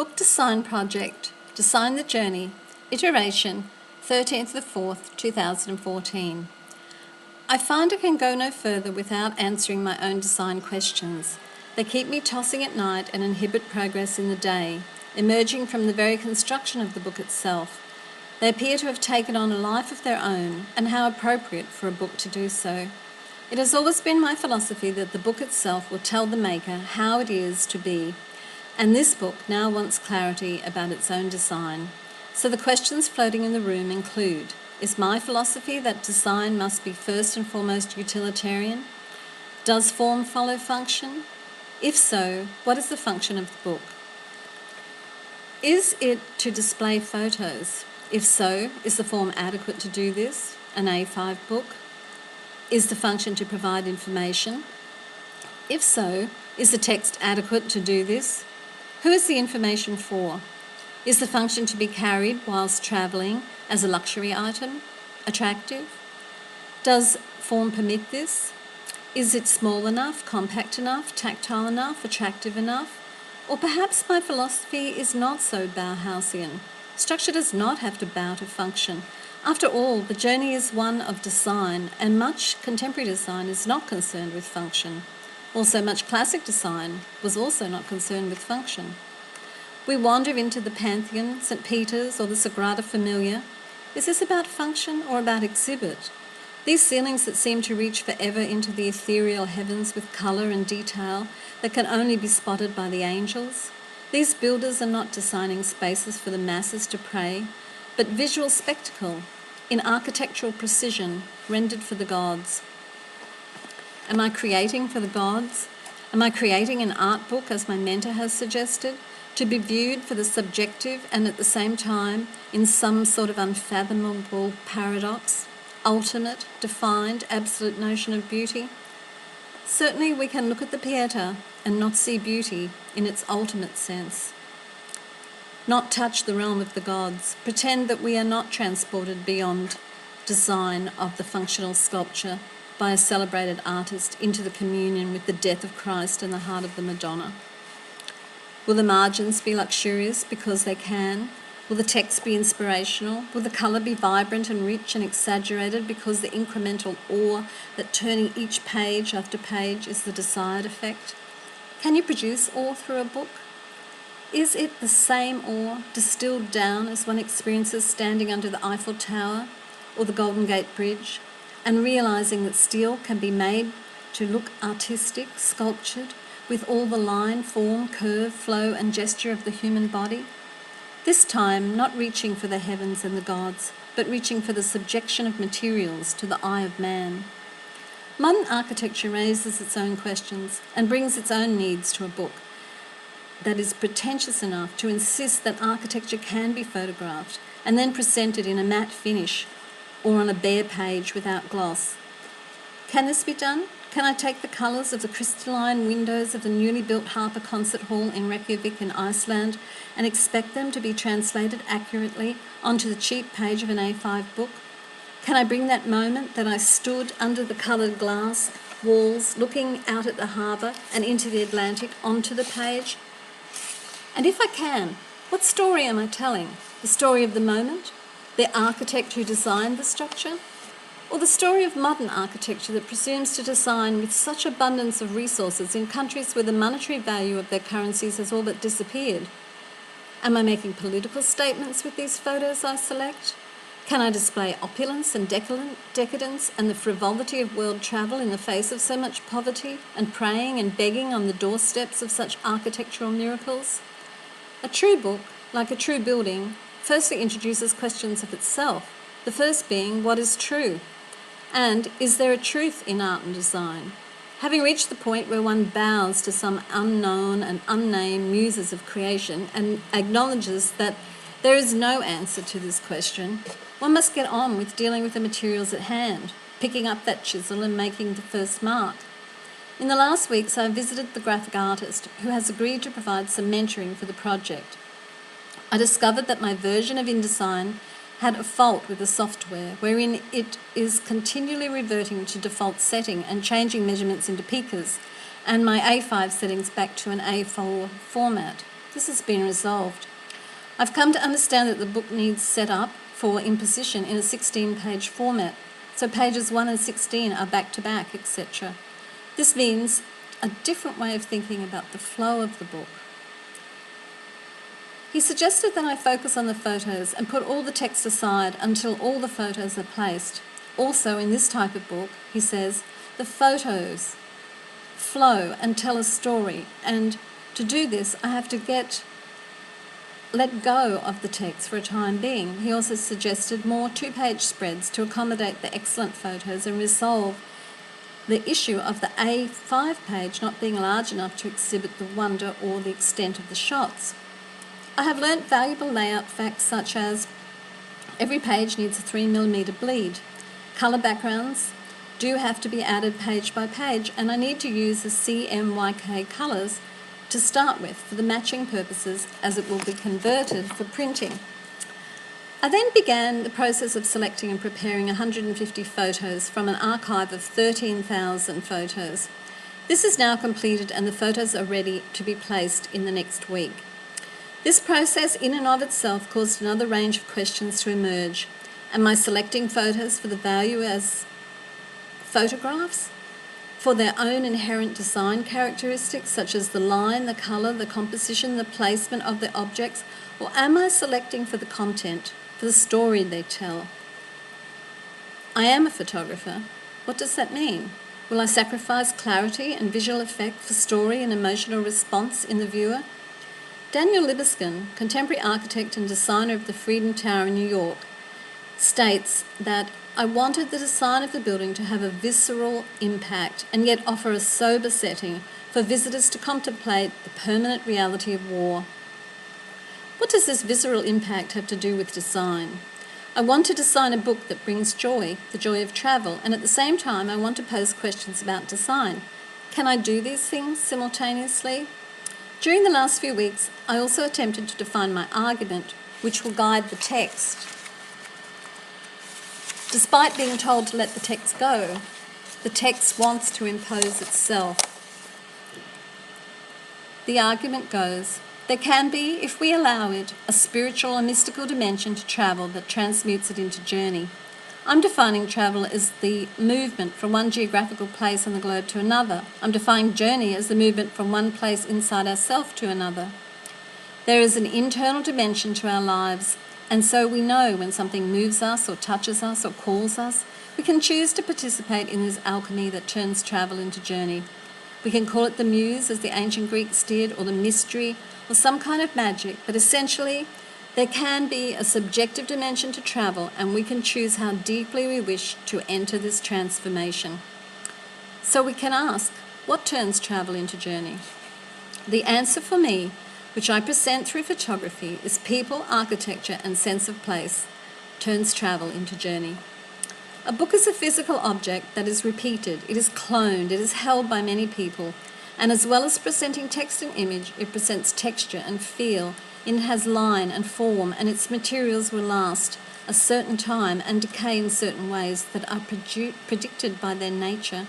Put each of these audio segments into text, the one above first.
Book Design Project, Design the Journey, Iteration, 13th of the 4th, 2014. I find I can go no further without answering my own design questions. They keep me tossing at night and inhibit progress in the day, emerging from the very construction of the book itself. They appear to have taken on a life of their own, and how appropriate for a book to do so. It has always been my philosophy that the book itself will tell the maker how it is to be, and this book now wants clarity about its own design. So the questions floating in the room include: is my philosophy that design must be first and foremost utilitarian? Does form follow function? If so, what is the function of the book? Is it to display photos? If so, is the form adequate to do this? An A5 book? Is the function to provide information? If so, is the text adequate to do this? Who is the information for? Is the function to be carried whilst travelling as a luxury item? Attractive? Does form permit this? Is it small enough, compact enough, tactile enough, attractive enough? Or perhaps my philosophy is not so Bauhausian. Structure does not have to bow to function. After all, the journey is one of design, and much contemporary design is not concerned with function. Also, much classic design was also not concerned with function. We wander into the Pantheon, St. Peter's, or the Sagrada Familia. Is this about function or about exhibit? These ceilings that seem to reach forever into the ethereal heavens with colour and detail that can only be spotted by the angels? These builders are not designing spaces for the masses to pray, but visual spectacle in architectural precision rendered for the gods. Am I creating for the gods? Am I creating an art book, as my mentor has suggested, to be viewed for the subjective and at the same time in some sort of unfathomable paradox, ultimate, defined, absolute notion of beauty? Certainly we can look at the Pietà and not see beauty in its ultimate sense, not touch the realm of the gods, pretend that we are not transported beyond design of the functional sculpture by a celebrated artist into the communion with the death of Christ and the heart of the Madonna. Will the margins be luxurious because they can? Will the text be inspirational? Will the colour be vibrant and rich and exaggerated because the incremental awe that turning each page after page is the desired effect? Can you produce awe through a book? Is it the same awe distilled down as one experiences standing under the Eiffel Tower or the Golden Gate Bridge, and realising that steel can be made to look artistic, sculptured, with all the line, form, curve, flow and gesture of the human body? This time not reaching for the heavens and the gods, but reaching for the subjection of materials to the eye of man. Modern architecture raises its own questions and brings its own needs to a book that is pretentious enough to insist that architecture can be photographed and then presented in a matte finish or on a bare page without gloss. Can this be done? Can I take the colours of the crystalline windows of the newly built Harper Concert Hall in Reykjavik in Iceland and expect them to be translated accurately onto the cheap page of an A5 book? Can I bring that moment that I stood under the coloured glass walls looking out at the harbour and into the Atlantic onto the page? And if I can, what story am I telling? The story of the moment? The architect who designed the structure? Or the story of modern architecture that presumes to design with such abundance of resources in countries where the monetary value of their currencies has all but disappeared? Am I making political statements with these photos I select? Can I display opulence and decadence and the frivolity of world travel in the face of so much poverty and praying and begging on the doorsteps of such architectural miracles? A true book, like a true building, firstly introduces questions of itself, the first being, what is true? And is there a truth in art and design? Having reached the point where one bows to some unknown and unnamed muses of creation and acknowledges that there is no answer to this question, one must get on with dealing with the materials at hand, picking up that chisel and making the first mark. In the last weeks, I visited the graphic artist who has agreed to provide some mentoring for the project. I discovered that my version of InDesign had a fault with the software, wherein it is continually reverting to default setting and changing measurements into picas, and my A5 settings back to an A4 format. This has been resolved. I've come to understand that the book needs set up for imposition in a 16-page format, so pages 1 and 16 are back-to-back, etc. This means a different way of thinking about the flow of the book. He suggested that I focus on the photos and put all the text aside until all the photos are placed. Also, in this type of book, he says, the photos flow and tell a story, and to do this, I have to let go of the text for a time being. He also suggested more 2-page spreads to accommodate the excellent photos and resolve the issue of the A5 page not being large enough to exhibit the wonder or the extent of the shots. I have learnt valuable layout facts such as every page needs a 3mm bleed. Colour backgrounds do have to be added page by page, and I need to use the CMYK colours to start with for the matching purposes as it will be converted for printing. I then began the process of selecting and preparing 150 photos from an archive of 13,000 photos. This is now completed and the photos are ready to be placed in the next week. This process in and of itself caused another range of questions to emerge. Am I selecting photos for the value as photographs? For their own inherent design characteristics such as the line, the colour, the composition, the placement of the objects? Or am I selecting for the content, for the story they tell? I am a photographer. What does that mean? Will I sacrifice clarity and visual effect for story and emotional response in the viewer? Daniel Libeskind, contemporary architect and designer of the Freedom Tower in New York, states that I wanted the design of the building to have a visceral impact and yet offer a sober setting for visitors to contemplate the permanent reality of war. What does this visceral impact have to do with design? I want to design a book that brings joy, the joy of travel, and at the same time I want to pose questions about design. Can I do these things simultaneously? During the last few weeks, I also attempted to define my argument, which will guide the text. Despite being told to let the text go, the text wants to impose itself. The argument goes, there can be, if we allow it, a spiritual or mystical dimension to travel that transmutes it into journey. I'm defining travel as the movement from one geographical place on the globe to another. I'm defining journey as the movement from one place inside ourselves to another. There is an internal dimension to our lives, and so we know when something moves us or touches us or calls us. We can choose to participate in this alchemy that turns travel into journey. We can call it the muse, as the ancient Greeks did, or the mystery, or some kind of magic, but essentially there can be a subjective dimension to travel, and we can choose how deeply we wish to enter this transformation. So we can ask, what turns travel into journey? The answer for me, which I present through photography, is people, architecture, and sense of place turns travel into journey. A book is a physical object that is repeated, it is cloned, it is held by many people, and as well as presenting text and image, it presents texture and feel. It has line and form, and its materials will last a certain time and decay in certain ways that are predicted by their nature.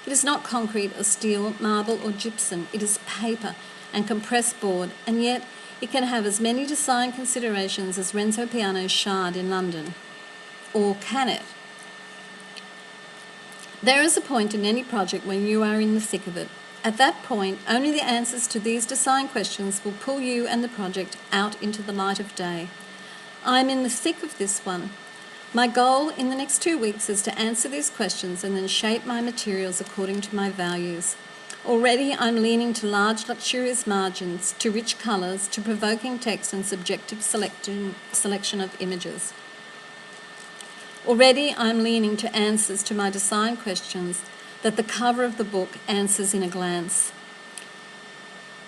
It is not concrete or steel, marble or gypsum. It is paper and compressed board, and yet it can have as many design considerations as Renzo Piano's Shard in London. Or can it? There is a point in any project when you are in the thick of it. At that point, only the answers to these design questions will pull you and the project out into the light of day. I am in the thick of this one. My goal in the next 2 weeks is to answer these questions and then shape my materials according to my values. Already I'm leaning to large luxurious margins, to rich colours, to provoking text and subjective selection of images. Already I'm leaning to answers to my design questions that the cover of the book answers in a glance.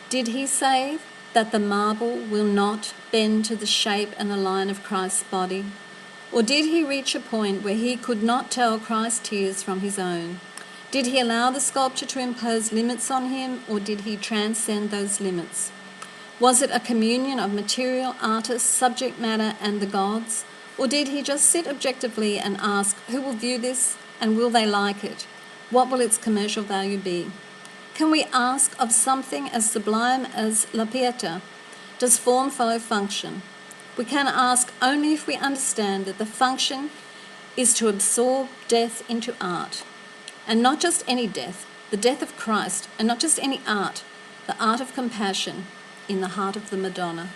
Did he say that the marble will not bend to the shape and the line of Christ's body? Or did he reach a point where he could not tell Christ's tears from his own? Did he allow the sculpture to impose limits on him, or did he transcend those limits? Was it a communion of material, artist, subject matter, and the gods? Or did he just sit objectively and ask, who will view this and will they like it? What will its commercial value be? Can we ask of something as sublime as La Pietà, Does form follow function? We can ask only if we understand that the function is to absorb death into art. And not just any death, the death of Christ, and not just any art, the art of compassion in the heart of the Madonna.